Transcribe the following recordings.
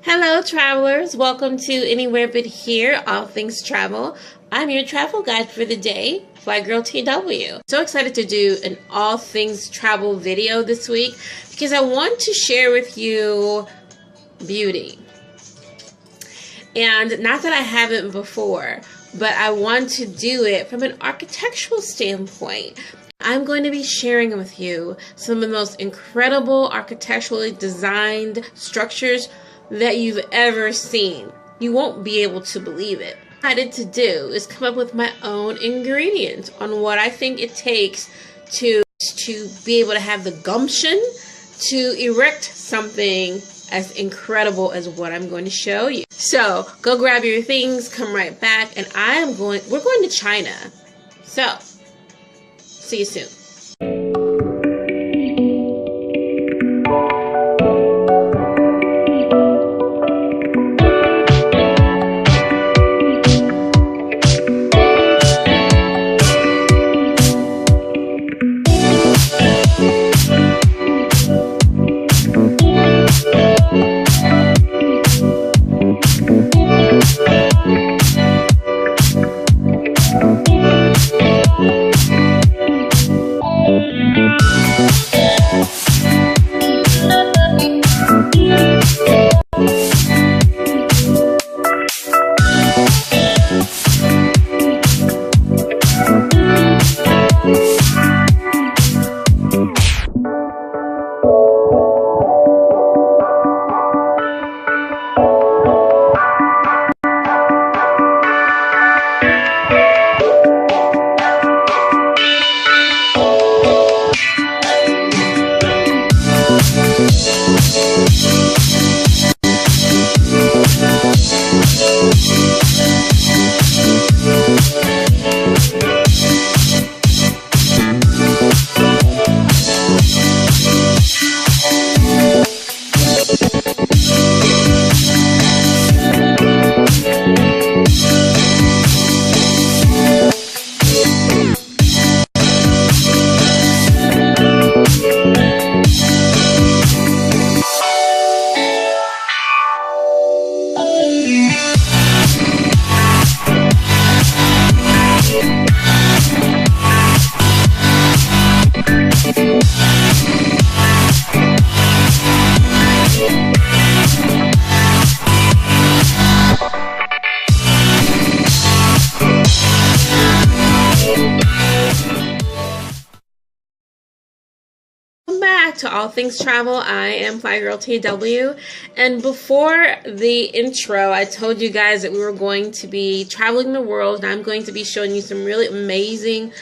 Hello, travelers. Welcome to Anywhere But Here, All Things Travel. I'm your travel guide for the day, Fly Girl TW. So excited to do an all things travel video this week because I want to share with you beauty. And not that I haven't before, but I want to do it from an architectural standpoint. I'm going to be sharing with you some of the most incredible architecturally designed structures that you've ever seen. You won't be able to believe it. What I decided to do is come up with my own ingredients on what I think it takes to be able to have the gumption to erect something as incredible as what I'm going to show you. So go grab your things, come right back, and we're going to China. So see you soon. To All Things Travel. I am Fly Girl TW, and before the intro I told you guys that we were going to be traveling the world, and I'm going to be showing you some really amazing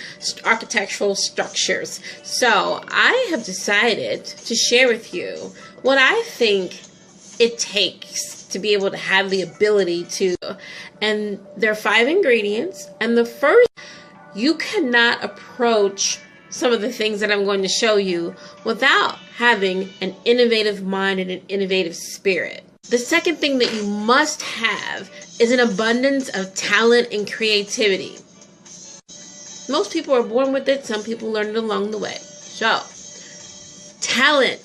architectural structures. So I have decided to share with you what I think it takes to be able to have the ability to, and there are 5 ingredients, and the first, you cannot approach some of the things that I'm going to show you without having an innovative mind and an innovative spirit. The second thing that you must have is an abundance of talent and creativity. Most people are born with it. Some people learn it along the way. So, talent,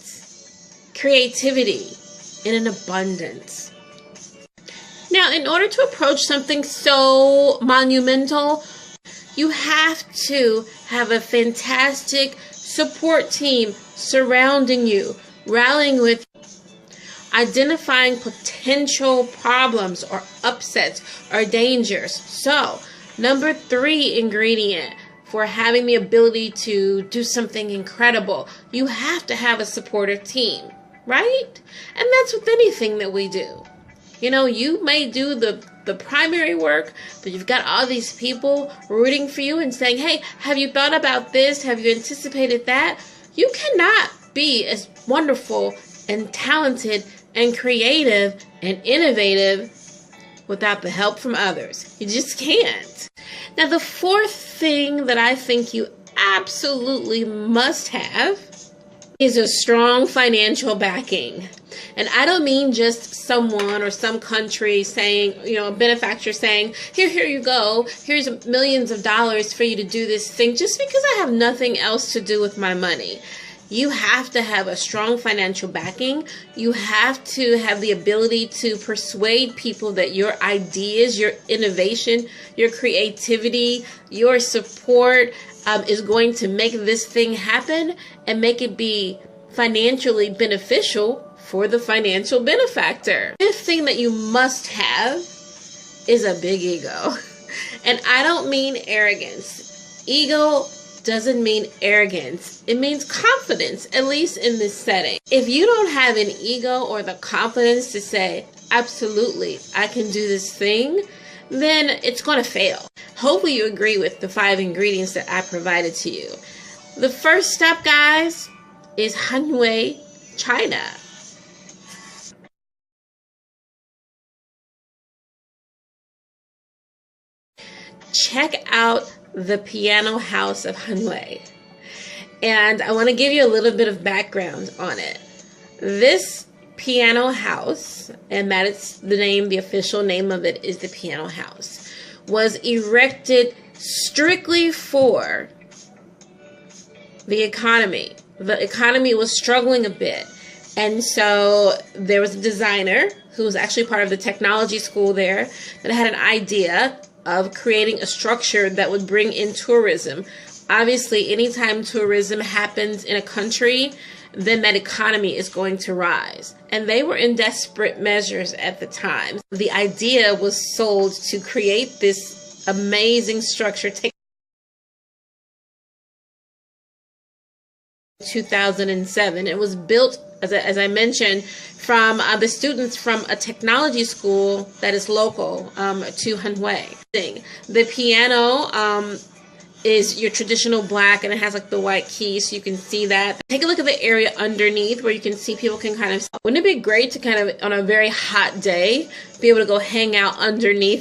creativity in an abundance. Now, in order to approach something so monumental, you have to have a fantastic support team surrounding you, rallying with you, identifying potential problems or upsets or dangers. So, number 3 ingredient for having the ability to do something incredible, you have to have a supportive team, right? And that's with anything that we do. You know, you may do the primary work, but you've got all these people rooting for you and saying, hey, have you thought about this? Have you anticipated that? You cannot be as wonderful and talented and creative and innovative without the help from others. You just can't. Now, the 4th thing that I think you absolutely must have is a strong financial backing. And I don't mean just someone or some country saying, a benefactor saying, here you go, here's millions of dollars for you to do this thing just because I have nothing else to do with my money. You have to have a strong financial backing. You have to have the ability to persuade people that your ideas, your innovation, your creativity, your support is going to make this thing happen and make it be financially beneficial for the financial benefactor. The fifth thing that you must have is a big ego. And I don't mean arrogance. Ego doesn't mean arrogance. It means confidence, at least in this setting. If you don't have an ego or the confidence to say, absolutely, I can do this thing, then it's going to fail. Hopefully you agree with the 5 ingredients that I provided to you. The first step, guys, is Hanwei, China. Check out the piano house of Hanwei. And I want to give you a little bit of background on it. This piano house, and that is the name, the official name of it is the piano house, was erected strictly for the economy. The economy was struggling a bit. And so there was a designer who was actually part of the technology school there that had an idea of creating a structure that would bring in tourism. Obviously, anytime tourism happens in a country, then that economy is going to rise. And they were in desperate measures at the time. The idea was sold to create this amazing structure. 2007. It was built, as I mentioned, from the students from a technology school that is local to Hanwei. The piano is your traditional black, and it has like the white key, so you can see that. Take a look at the area underneath where you can see people can kind of, wouldn't it be great to kind of, on a very hot day, be able to go hang out underneath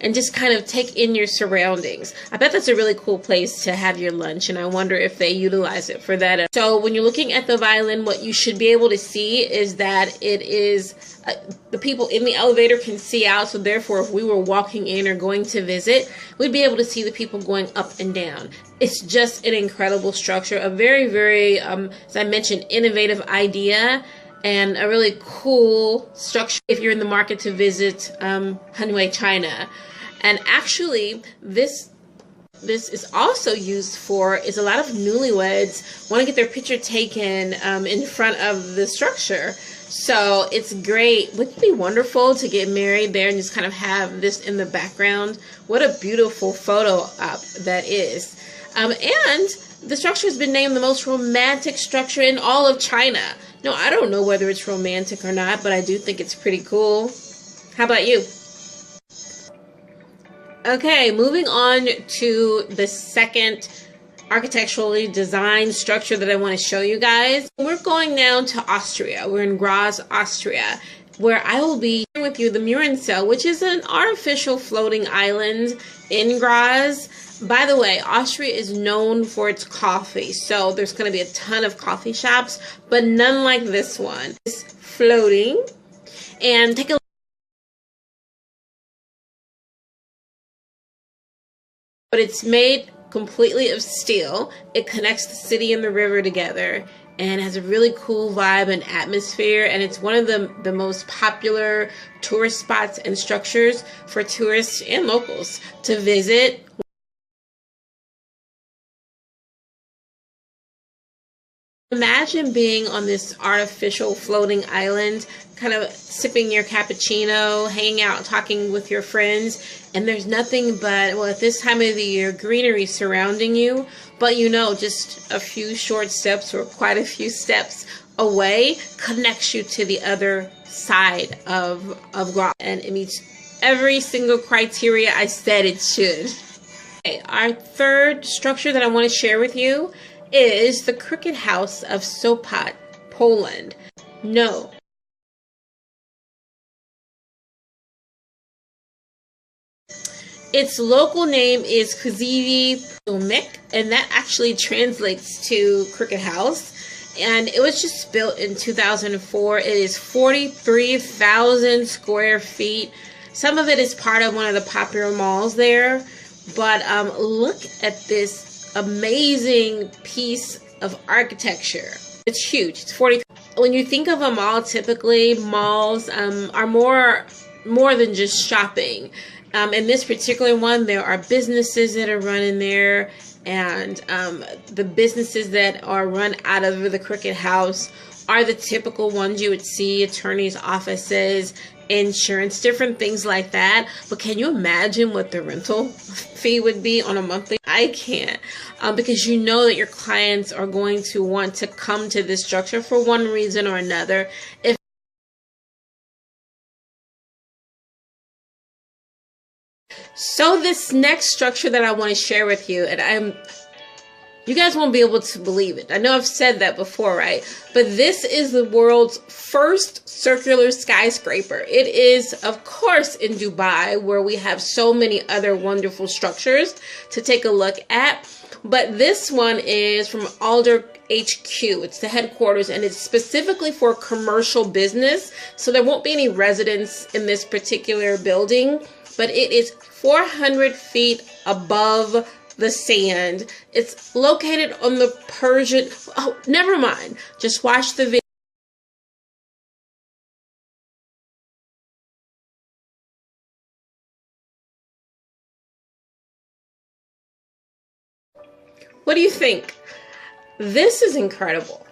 and just kind of take in your surroundings. I bet that's a really cool place to have your lunch, and I wonder if they utilize it for that. So when you're looking at the violin, what you should be able to see is that it is, the people in the elevator can see out, so therefore if we were walking in or going to visit, we'd be able to see the people going up and down. It's just an incredible structure, a very, very, as I mentioned, innovative idea, and a really cool structure if you're in the market to visit Hanwei, China. And actually, this is also used for, is a lot of newlyweds want to get their picture taken in front of the structure. So it's great. Wouldn't it be wonderful to get married there and just kind of have this in the background? What a beautiful photo op that is. And the structure has been named the most romantic structure in all of China. No, I don't know whether it's romantic or not, but I do think it's pretty cool. How about you? Okay, moving on to the second architecturally designed structure that I want to show you guys. We're going now to Austria. We're in Graz, Austria, where I will be sharing with you the Murencell, which is an artificial floating island in Graz. By the way, Austria is known for its coffee, so there's going to be a ton of coffee shops, but none like this one. It's floating, and take a look. But it's made completely of steel. It connects the city and the river together and has a really cool vibe and atmosphere, and it's one of the most popular tourist spots and structures for tourists and locals to visit. Imagine being on this artificial floating island, kind of sipping your cappuccino, hanging out, talking with your friends, and there's nothing but, well, at this time of the year, greenery surrounding you, but you know, just a few short steps or quite a few steps away connects you to the other side of Graz, and it meets every single criteria I said it should. Okay, our third structure that I want to share with you is the Cricket House of Sopot, Poland. No. Its local name is Krzywy Zamek, and that actually translates to Cricket House. And it was just built in 2004. It is 43,000 square feet. Some of it is part of one of the popular malls there. But look at this amazing piece of architecture. It's huge. It's 40. When you think of a mall, typically malls are more than just shopping. In this particular one, there are businesses that are running there, and the businesses that are run out of the Crooked House are the typical ones you would see: attorneys' offices, insurance, different things like that. But can you imagine what the rental fee would be on a monthly? I can't, because you know that your clients are going to want to come to this structure for one reason or another. So this next structure that I want to share with you, and you guys won't be able to believe it. I know I've said that before, right? But this is the world's first circular skyscraper. It is, of course, in Dubai, where we have so many other wonderful structures to take a look at. But this one is from Alder HQ. It's the headquarters, and it's specifically for commercial business. So there won't be any residents in this particular building, but it is 400 feet above the sand. It's located on the Persian. Oh, never mind. Just watch the video. What do you think? This is incredible.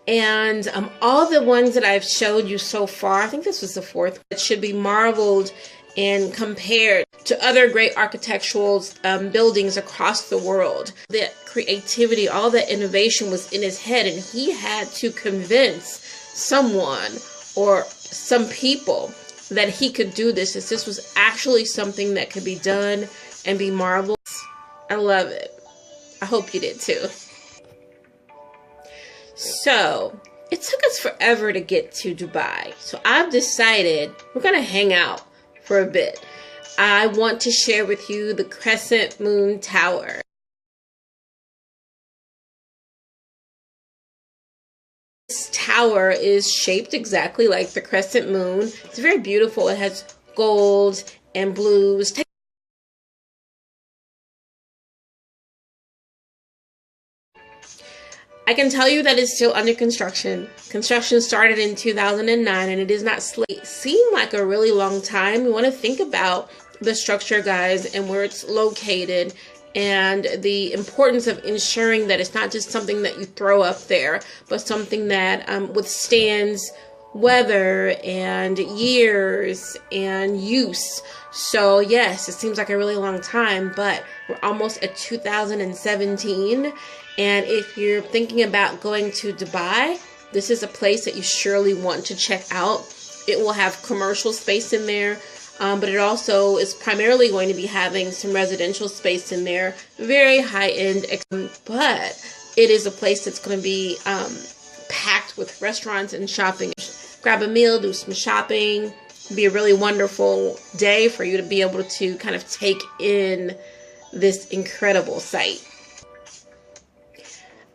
And all the ones that I've showed you so far, I think this was the fourth, it should be marveled and compared to other great architectural buildings across the world. The creativity, all the innovation was in his head, and he had to convince someone or some people that he could do this, that this was actually something that could be done and be marvelous. I love it. I hope you did too. So it took us forever to get to Dubai. So I've decided we're going to hang out for a bit. I want to share with you the Crescent Moon Tower. This tower is shaped exactly like the crescent moon. It's very beautiful. It has gold and blues. I can tell you that it's still under construction. Construction started in 2009, and it is not seem like a really long time. We want to think about the structure, guys, and where it's located, and the importance of ensuring that it's not just something that you throw up there, but something that withstands weather and years and use. So yes, it seems like a really long time, but we're almost at 2017. And if you're thinking about going to Dubai, this is a place that you surely want to check out. It will have commercial space in there, but it also is primarily going to be having some residential space in there. Very high-end, but it is a place that's going to be packed with restaurants and shopping. Grab a meal, do some shopping. It'll be a really wonderful day for you to be able to kind of take in this incredible site.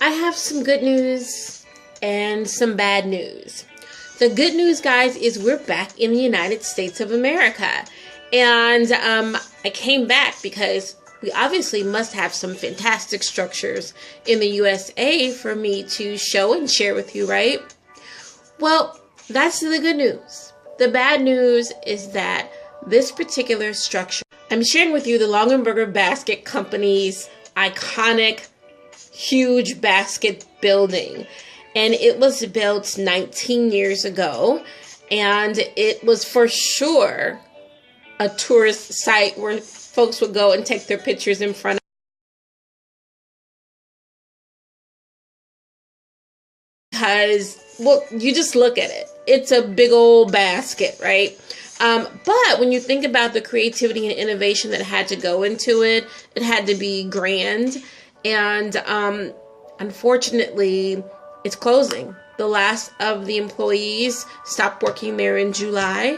I have some good news and some bad news. The good news, guys, is we're back in the United States of America. And I came back because we obviously must have some fantastic structures in the USA for me to show and share with you, right? Well, that's the good news. The bad news is that this particular structure, I'm sharing with you the Longaberger Basket Company's iconic huge basket building, and it was built 19 years ago, and it was for sure a tourist site where folks would go and take their pictures in front of, because, well, you just look at it. It's a big old basket, right? But when you think about the creativity and innovation that had to go into it, it had to be grand. And unfortunately, it's closing. The last of the employees stopped working there in July.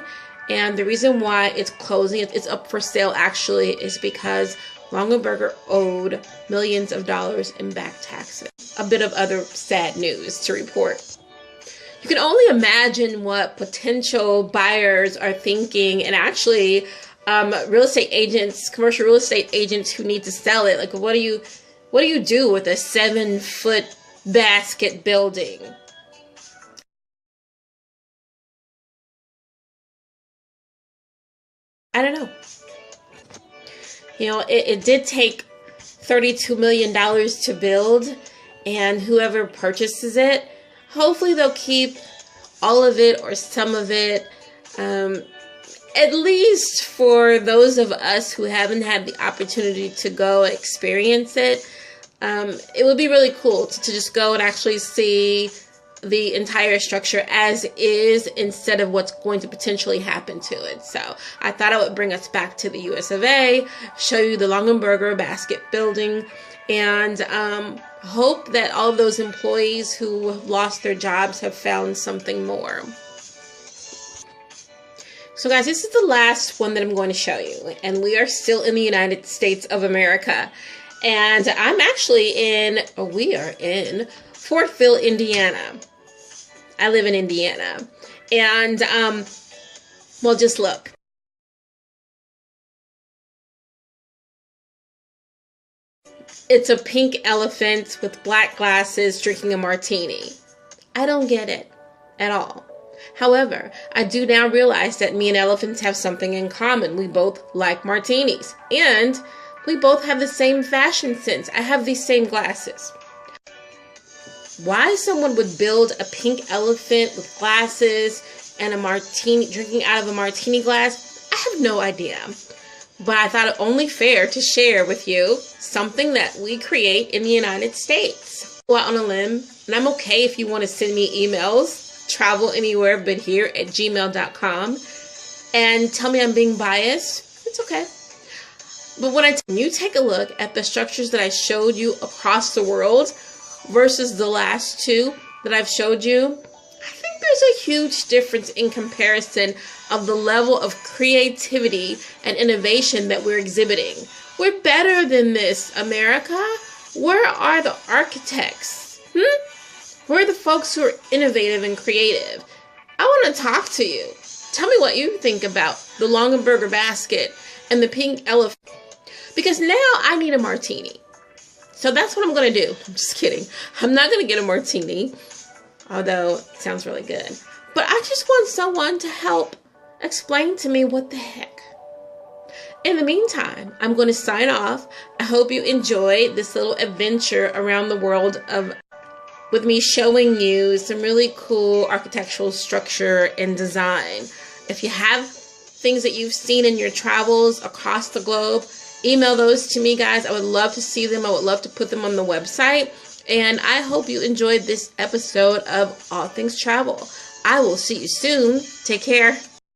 And the reason why it's closing, it's up for sale actually, is because Longaberger owed millions of dollars in back taxes. A bit of other sad news to report. You can only imagine what potential buyers are thinking. And actually, real estate agents, commercial real estate agents who need to sell it. Like, what do you do with a 7-foot basket building? I don't know. You know, it did take $32 million to build, and whoever purchases it, hopefully they'll keep all of it or some of it, at least for those of us who haven't had the opportunity to go experience it. It would be really cool to just go and actually see the entire structure as is instead of what's going to potentially happen to it. So I thought I would bring us back to the US of A, show you the Longaberger basket building, and hope that all of those employees who have lost their jobs have found something more. So guys, this is the last one that I'm going to show you, and we are still in the United States of America. And we are in Fortville, Indiana. I live in Indiana. And, well, just look. It's a pink elephant with black glasses drinking a martini. I don't get it at all. However, I do now realize that me and elephants have something in common. We both like martinis. And we both have the same fashion sense. I have these same glasses. Why someone would build a pink elephant with glasses and a martini, drinking out of a martini glass, I have no idea. But I thought it only fair to share with you something that we create in the United States. Go out on a limb, and I'm okay if you want to send me emails, travelanywherebuthere@gmail.com, and tell me I'm being biased. It's okay. But when you take a look at the structures that I showed you across the world versus the last two that I've showed you, I think there's a huge difference in comparison of the level of creativity and innovation that we're exhibiting. We're better than this, America. Where are the architects? Where are the folks who are innovative and creative? I want to talk to you. Tell me what you think about the Longaberger basket and the pink elephant. Because now I need a martini. So that's what I'm going to do. I'm just kidding. I'm not going to get a martini, although it sounds really good. But I just want someone to help explain to me what the heck. In the meantime, I'm going to sign off. I hope you enjoyed this little adventure around the world with me showing you some really cool architectural structure and design. If you have things that you've seen in your travels across the globe, email those to me, guys. I would love to see them. I would love to put them on the website. And I hope you enjoyed this episode of All Things Travel. I will see you soon. Take care.